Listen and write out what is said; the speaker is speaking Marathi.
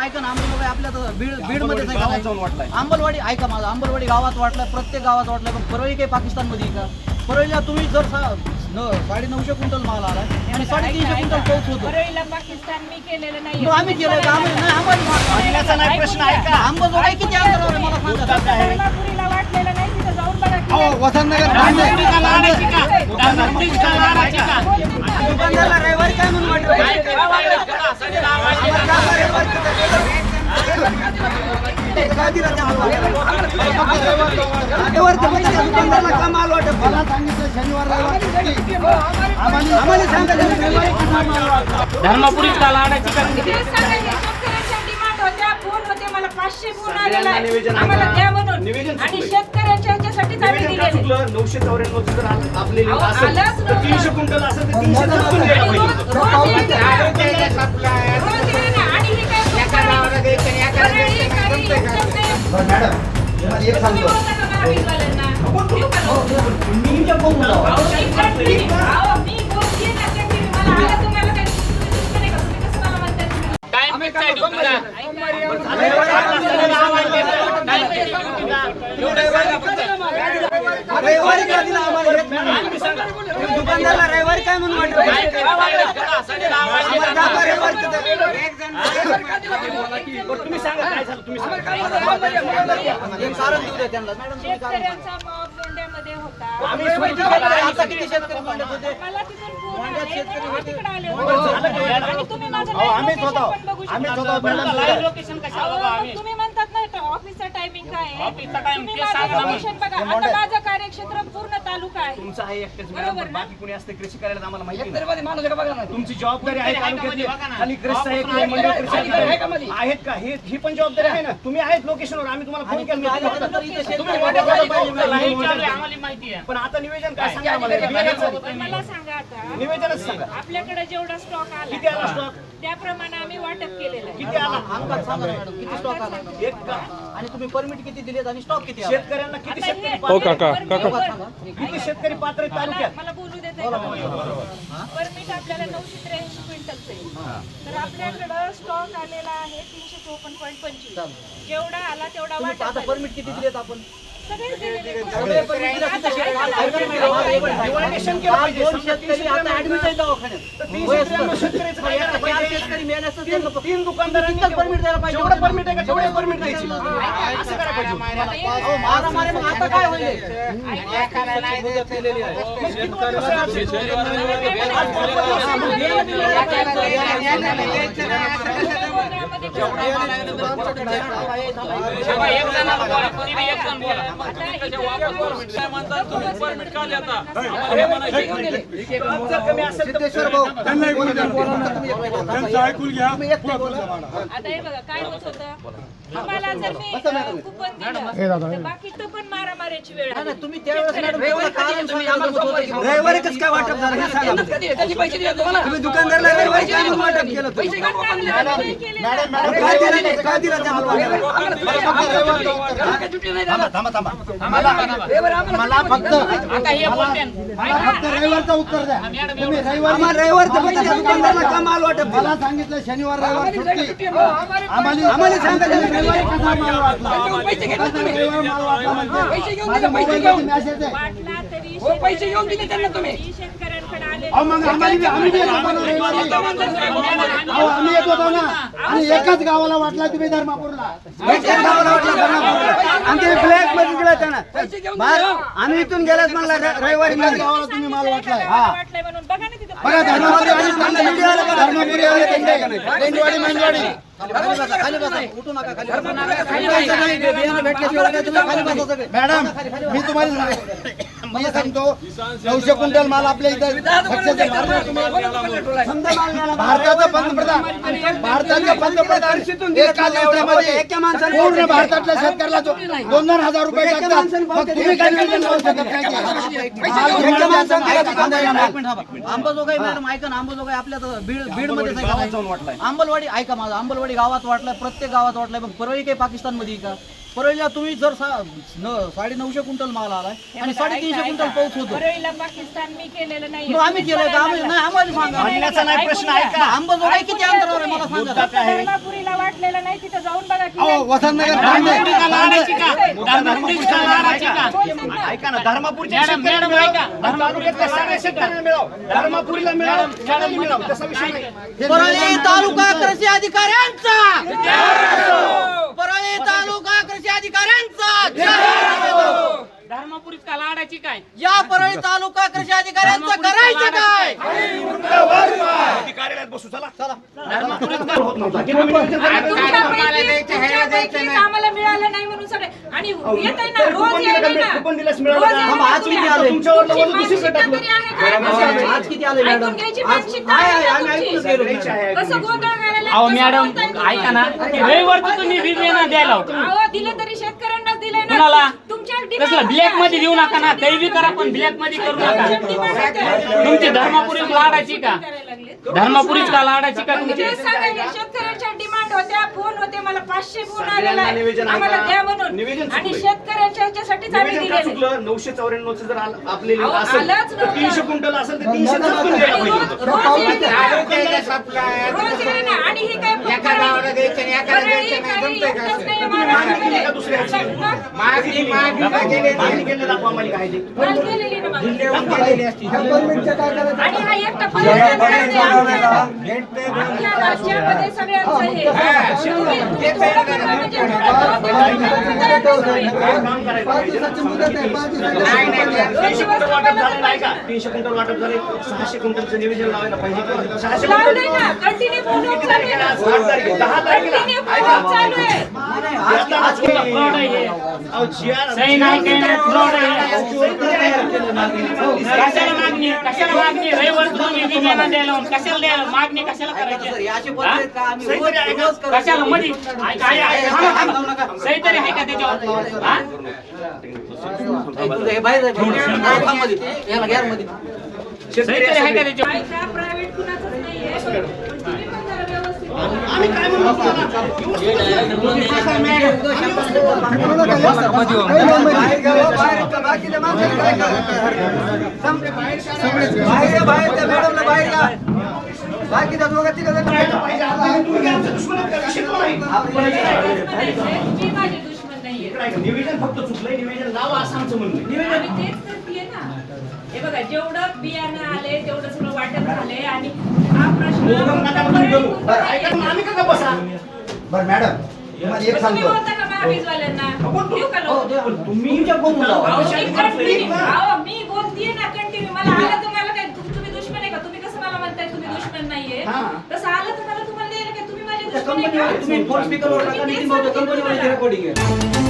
ऐका ना, अंबलवाडी आपल्या बीड मध्ये गावात जाऊन वाटलाय. अंबलवाडी ऐका माझं, अंबलवाडी गावात वाटलाय, प्रत्येक गावात वाटलाय. पण परळी काही पाकिस्तानमध्ये का? परळीला तुम्ही जर 950 क्विंटल माल आला आणि 350 क्विंटल पाऊस होतो. परळीला पाकिस्तान मी केलेलं नाही. आम्ही केलं का? आम्हाला प्रश्न आहे का? अंबलवाडी किती अंतरावर आहे मला सांगा. धर्मापुरीला वाटलेलं नाही, तिथं जाऊन बघा. वसंतनगर दुकानदारला रविवारी काय म्हणून वाटलं? दुकानदारला का माल वाटत? मला सांगितलं शनिवार आम्हाला सांगितलं धर्मापुरी लाडाची डिमांड होत्या, फोन होते, मला 500 फोन आलेला आहे आम्हाला द्या म्हणून. आणि शेतकऱ्यांच्या ह्याच्यासाठीच आम्ही दिलेले. 994 जर आपले आलंच नव्हतं. 300 क्विंटल असेल तर 300 जपून द्यायला पाहिजे. रोज येते ना. आणि हे काय मॅडम एक सांगतो दुकानदारला रविवारी काय म्हणून वाटत? तुम्ही सांगा काय झालं, तुम्ही सांगा. कारण देऊ द्या त्यांना. मॅडम शेतकऱ्यांचा मॉब गोंड्यामध्ये होता. आता किती शेतकरी मांडत होते? मला तिथून फोन आले, म्हणून तिकडे आले होते. आणि तुम्ही माझं आम्हीच live होतो. location पण बघू आम्हीच शकता. होतो. लाईव्ह लोकेशन कशाला बघा अहो, आम्ही. तुम्ही म्हणतात ना ऑफिसचा टायमिंग काय आहे? ऑफिसचा time तुम्ही ते माझं सांगा ना. location बघा. आता माझं कार्यक्षेत्र पूर्ण तालुका आहे. तुमचं आहे एकटेच बरोबर मॅडम, ना? बाकी कोणी असते कृषी करायला आम्हाला माहिती नाही. तुमची जबाबदारी आहे तालुक्यातली. खाली कृषी आहे, खाली मंडळ कृषी अधिकारी आहेत का? ही पण जबाबदारी आहे ना. तुम्ही आहेत लोकेशनवर, आम्ही तुम्हाला फोन केला. आम्हाला माहिती आहे. पण आता निवेदन काय सांगा आम्हाला. पण मला सांगा आता निवेदनच सांगा. आपल्याकडे जेवढा स्टॉक किती आला आला स्टॉक? त्याप्रमाणे आम्ही वाटप केलेलं आहे. किती आला? अंदाज सांगा ना मॅडम, किती स्टॉक आला? एक का? आणि तुम्ही परमिट किती दिलेत आणि स्टॉक किती आला? शेतकऱ्यांना किती आता शेतकरी हे- पात्र- किती शेतकरी पात्र आहेत तालुक्यात? मला बोलू देत परमिट आपल्याला 983 क्विंटलचं आहे. तर आपल्याकडं स्टॉक आलेला आहे 354.25. जेवढा आला तेवढा तुम्ही वाटप आता झालं. परमिट किती दिलेत आपण? सगळे दिलेले आहेत. सगळे permit दिले. किती शेतकरी? Dividation केलं पाहिजे. दोन शेतकरी आता ऍडमिट आहे दवाखान्यात. शेतकऱ्यांना शेतकऱ्याचं काय करायला चार पाहिजे? शेतकरी मेले असतात त्यांना तीन दुकानदारांनी किती परमिट द्यायला पाहिजे? जेवढं परमिट आहे का तेवढे परमिट द्यायची. असं करायला पाहिजे. अहो, मारामारी मग आता काय होईल? एक जणाला बोला, कोणी बी एक जण बोला. जर कमी असेल तर सिद्धेश्वर भाऊ त्यांना ऐकून घ्या. त्यांचं ऐकून घ्या. आता हे बघा काय होत होतं. तुम्हाला जर मी कुपन दिलं तर बाकीचं पण मारामारीची वेळ आली. नाही, तुम्ही त्यावेळेस मॅडम तेवढं कारण तुम्ही आम्हाला होतं की रविवारी कसं काय वाटप झालं हे सांगा. तुम्ही दुकानदारला रविवारी काय म्हणून वाटप केलं तुम्ही? पण नाही केलेलं. काय दिलं नाही? काय दिलं त्या मालवाल्याला? मला फक्त आता हे बोलते रविवारचं उत्तर द्या. तुम्ही रविवारी आम्हाला रविवारचं पण त्या दुकानदारला का माल वाटप मला सांगितलं शनिवार रविवार सुट्टी. आम्हाला सांगितलं रविवारी कसा माल वाटला. रविवार माल वाटला म्हणजे माझ्या मोबाईलवरती मेसेज आहे. वाटला तरी पैसे घेऊन दिले त्यांना तुम्ही शेतकऱ्यांकडे आले. अहो मग आम्ही येत होतो ना रविवारी. अहो आम्ही येत होतो ना आणि एकाच गावाला वाटला तुम्ही धर्मापूरला. आणि ते ब्लॅक मध्ये दिलं त्यांना. आम्ही इथून गेल्याच म्हणला रविवारी एकाच गावाला तुम्ही माल वाटलाय. हा वाटलंय म्हणून बघा ना तिथे बघा धर्मापुरी आणि धर्मापुरी आले त्यांच्याकडे मेंढवाडी खाली बसा, उठू नका, खाली बसा. खाली बसायचं नाही, बियाणं भेटल्याशिवाय काय तुम्ही खाली बसा सगळे. मॅडम मी तुम्हाला मी सांगतो 900 क्विंटल माल आपल्या इथं पक्षाचे भारताचे पंतप्रधान एका दिवसामध्ये पूर्ण भारतातल्या शेतकऱ्याला 2-2 हजार रुपये टाकतात. मग तुम्ही काय निवेदन लावू शकत काय अंबाजोगाई मॅडम ऐका ना, अंबाजोगाई आपल्या बीड मध्ये गावात जाऊन वाटलाय. अंबलवाडी ऐका माझं, अंबलवाडी गावात वाटलाय, प्रत्येक गावात वाटलाय. पण परळी काही पाकिस्तान मध्ये का? परळीला तुम्ही जर 950 क्विंटल माल आलाय आणि 350 क्विंटल पाऊस होतो. परळीला पाकिस्तान मी केलेलं नाही मग आम्ही केलं का? आम्ही नाही, आम्हाला सांगा. म्हणण्याचा नाही प्रश्न आहे का? अंबाजोगाई किती अंतरावर आहे मला सांगा. धर्मापुरीला वाटलेलं नाही तिथं जाऊन बघा की अहो, वसंतनगर धर्मापुरीला लाडायची का? धर्मापुरीला लाडायची का? ऐका ना, धर्मापूरच्या मॅडम, मॅडम, ऐका. तालुक्यातल्या सगळ्या शेतकऱ्यांना मिळावं, धर्मापुरीला मिळावं, सगळ्यांना मिळावं, तसा विषय नाही. परळी तालुका कृषी अधिकाऱ्यांचा परळी तालुका कृषी अधिकाऱ्यांचा धर्मापुरीत का लाडाची काय? या परळी तालुका कृषी अधिकाऱ्यांचं करायचं काय? कार्यालयात बसू चला. धर्मापुरीत का? होत नव्हता. किंवा मी नियोजन करायचं. तुमच्यापैकीच आम्हाला मिळालं नाही म्हणून सगळे आणि येत आहे ना रोज यायला ना कुपन दिलंच मिळालं रोज का? यायला आज तुम्ही. किती आले? तुमच्यावरलं वजन तुमची दुसरीकडे मानसिकता टाकलं. तरी आहे काय कशाची? आज किती आले मॅडम? ऐकून घ्यायची आज मानसिकता आहे, आहे ना आम्ही तुमची. ऐकूनच गेलो. सगळ्याची आहे. कसं गोंधळ घालायला अहो कसं मॅडम, बोलताय तुम्ही? ऐका ना, रविवारचं तुम्ही बी बियाणं द्यायला होतं. अहो दिलं तरी शेतकऱ्यांनाच दिलंय ना कुणाला? तुमच्या कसलं ब्लॅक मध्ये देऊ नका ना, काही बी करा पण ब्लॅक मध्ये करू नका. तुमची धर्मापुरीत लाडाची का? धर्मापुरीत का लाडाची का तुमची? शेतकऱ्यांच्या डिमांड होत्या, फोन होते, मला 500 फोन आलेला निवेदन आहे आहे आम्हाला का? द्या म्हणून निवेदन आणि चुकलंय. शेतकऱ्यांच्या ह्याच्यासाठीच आम्ही निवेदन का दिलेले. चुकलं? 994 जर आपलेलं अहो, असेल आलंच तर नव्हतं. 300 क्विंटल असेल तर 300 द्यायला पाहिजे होतं. रोज आहे ना आणि हे काय एका गावाला द्यायचं आणि एकाला द्यायचं नाही, जमतंय का असं? मागणी केली का दुसऱ्या ह्याची? मागणी मागणी केली दाखवा आम्हाला काय ते. केलेली असती. ह्या परमिटचं काय करायचं? आणि हा एकटा पर्यटन आपल्या राज्यामध्ये सगळ्यांचं हे. तुम्ही थोडं करा म्हणजे थोडं काम करायचं पाहिजे ना. 5 दिवसाची मुदत आहे, 5 दिवसाची नाही, नाही, मुदत आहे. 300 क्विंटल वाटप झालं नाही का? 300 क्विंटल वाटप झाले, 600 क्विंटलचं निवेदन लावायला पाहिजे. 600 लावलंय क्विंटल ना कंटिन्यू फोन किती तारखेला? आज 8 तारखेला, 10 तारखेला. कंटिन्यू फोन चालू आहे. आज फ्रॉड आहे हे. अहो, GR सही नाही केलं, फ्रॉड आहे. कशाला मागणी? कशाला मागणी? रविवार तुम्ही बी बियाणं द्यायला लावून कशाला द्यायला? मागणी कशाला करायची? याची पद्धत आहे का? आम्ही सही तरी आहे का? रोज करतो. कशाला मध्ये? सही तरी आहे का त्याच्यावर? हा? तुझं हे बाहेर आहे, थांबमध्ये. याला गॅरमध्ये. सही तरी आहे का त्याच्यावर? ऐका, प्रायव्हेट कुणाचंच नाहीये. पण तुम्ही पण जरा व्यवस्थित आम्ही काय म्हणतो काही बाहेर गावं, बाहेर इथं बाकीच्या माणसाला काय करायचं? बाहेर बाहेर त्या मॅडमला बाहेर जा. बाकीच्या दोघं तिघं जण पाहिजे. आता तुम्ही काय आमचं दुश्मन आहात का? शिकलो नाही. मी माझे दुश्मन नाहीये. इकडे ऐका, निवेदन फक्त चुकलंय, निवेदन लावा असं आमचं म्हणणं आहे. आम्ही तेच करतेय ना. हे बघा जेवढं बियाणं आले तेवढं सगळं वाटप झालंय आणि हा प्रश्न दोघं नका तुम्ही गमू. बरं, ऐका ना, आम्ही का बसा? बरं मॅडम तुम्हाला एक तुम्ही सांगतो बोलता का महावीजवाल्यांना? देऊ का लोक? तुमच्या कोण लावा? अहो, मी continue- अहो, मी बोलतीये ना कंटिन्यू. मला आलं तर मला काय तुम्ही दुश्मन आहे का? तुम्ही कसं मला म्हणताय तुम्ही दुश्मन नाहीये? तसं आलं तर मला तुम्हाला द्यायला काय? तुम्ही माझे दुश्मन आहे का? तुम्ही फोन स्पीकरवर टाका, नितीन भाऊ, कंपनीमध्ये रेकॉर्डिंग आहे.